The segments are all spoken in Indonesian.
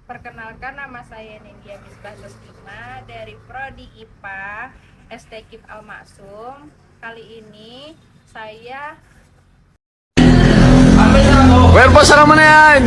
Perkenalkan, nama saya Nindya Misbah Gustima dari Prodi IPA STKIP Al-Maksum. Kali ini saya Verbo sarang mana yan?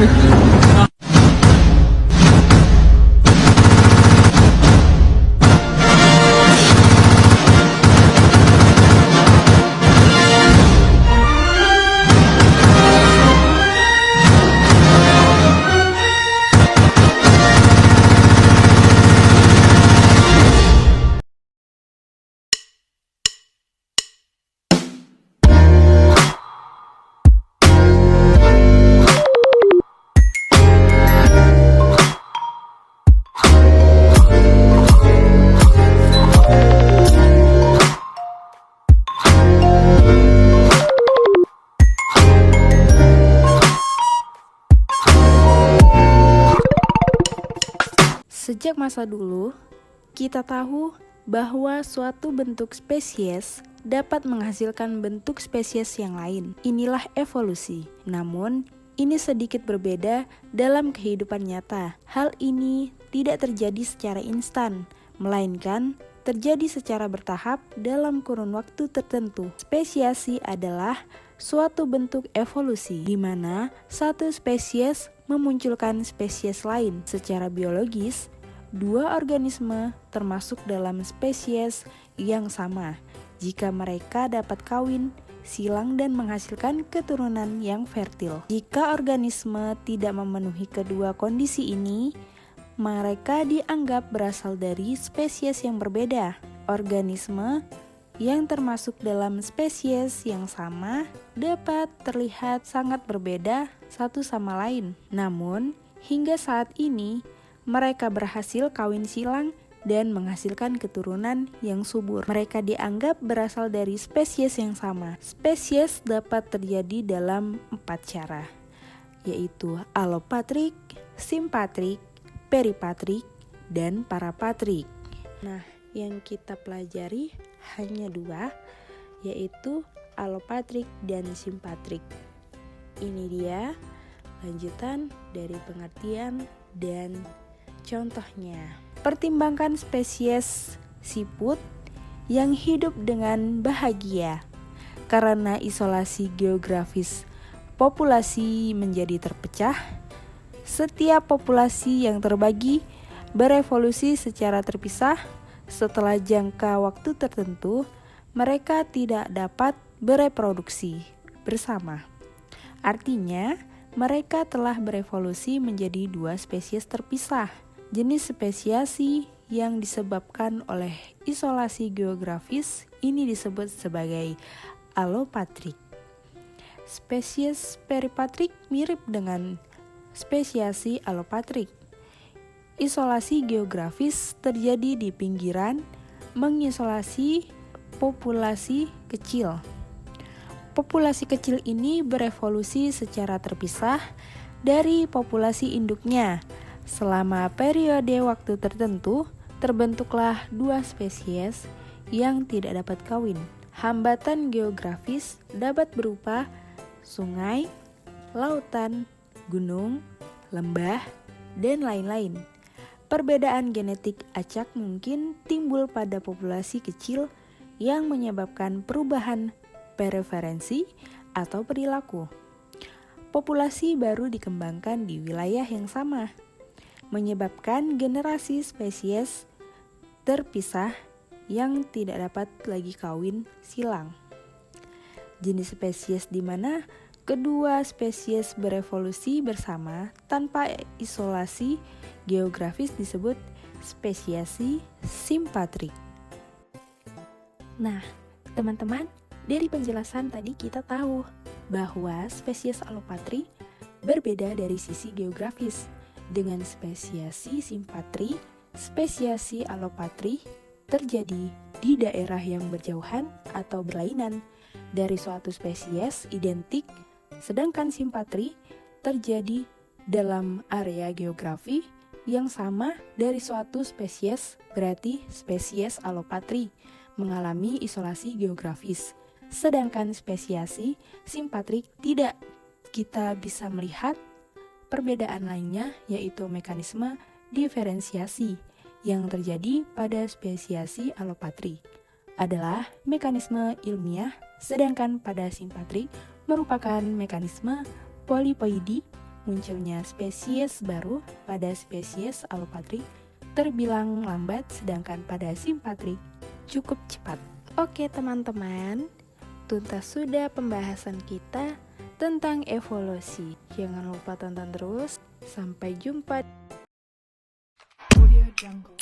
Sejak masa dulu, kita tahu bahwa suatu bentuk spesies dapat menghasilkan bentuk spesies yang lain. Inilah evolusi. Namun, ini sedikit berbeda dalam kehidupan nyata. Hal ini tidak terjadi secara instan, melainkan terjadi secara bertahap dalam kurun waktu tertentu. Spesiasi adalah suatu bentuk evolusi di mana satu spesies memunculkan spesies lain. Secara biologis, dua organisme termasuk dalam spesies yang sama jika mereka dapat kawin, silang dan menghasilkan keturunan yang fertil. Jika organisme tidak memenuhi kedua kondisi ini, mereka dianggap berasal dari spesies yang berbeda. Organisme yang termasuk dalam spesies yang sama dapat terlihat sangat berbeda satu sama lain. Namun, hingga saat ini, mereka berhasil kawin silang dan menghasilkan keturunan yang subur. Mereka dianggap berasal dari spesies yang sama. Spesies dapat terjadi dalam 4 cara, yaitu alopatrik, simpatrik, peripatrik, dan parapatrik. Nah, yang kita pelajari hanya 2, yaitu alopatrik dan simpatrik. Ini dia lanjutan dari pengertian dan contohnya. Pertimbangkan spesies siput yang hidup dengan bahagia karena isolasi geografis populasi menjadi terpecah. Setiap populasi yang terbagi berevolusi secara terpisah. Setelah jangka waktu tertentu, mereka tidak dapat bereproduksi bersama. Artinya, mereka telah berevolusi menjadi 2 spesies terpisah. Jenis spesiasi yang disebabkan oleh isolasi geografis ini disebut sebagai alopatrik. Spesies peripatrik mirip dengan spesiasi alopatrik. Isolasi geografis terjadi di pinggiran, mengisolasi populasi kecil. Populasi kecil ini berevolusi secara terpisah dari populasi induknya. Selama periode waktu tertentu, terbentuklah 2 spesies yang tidak dapat kawin. Hambatan geografis dapat berupa sungai, lautan, gunung, lembah, dan lain-lain. Perbedaan genetik acak mungkin timbul pada populasi kecil yang menyebabkan perubahan preferensi atau perilaku. Populasi baru dikembangkan di wilayah yang sama, menyebabkan generasi spesies terpisah yang tidak dapat lagi kawin silang. Jenis spesies di mana kedua spesies berevolusi bersama tanpa isolasi geografis disebut spesiasi simpatrik. Nah, teman-teman, dari penjelasan tadi kita tahu bahwa spesies alopatri berbeda dari sisi geografis. Dengan spesiasi simpatri, spesiasi alopatri terjadi di daerah yang berjauhan atau berlainan dari suatu spesies identik, sedangkan simpatri terjadi dalam area geografi yang sama dari suatu spesies, berarti spesies alopatri mengalami isolasi geografis. Sedangkan spesiasi simpatrik tidak, kita bisa melihat Perbedaan lainnya yaitu mekanisme diferensiasi yang terjadi pada spesiasi Allopatri adalah mekanisme ilmiah, sedangkan pada simpatri merupakan mekanisme polipoidi. Munculnya spesies baru pada spesies Allopatri terbilang lambat, sedangkan pada simpatri cukup cepat. Oke teman-teman, tuntas sudah pembahasan kita tentang evolusi. Jangan lupa tonton terus. Sampai jumpa. Audio Jungle.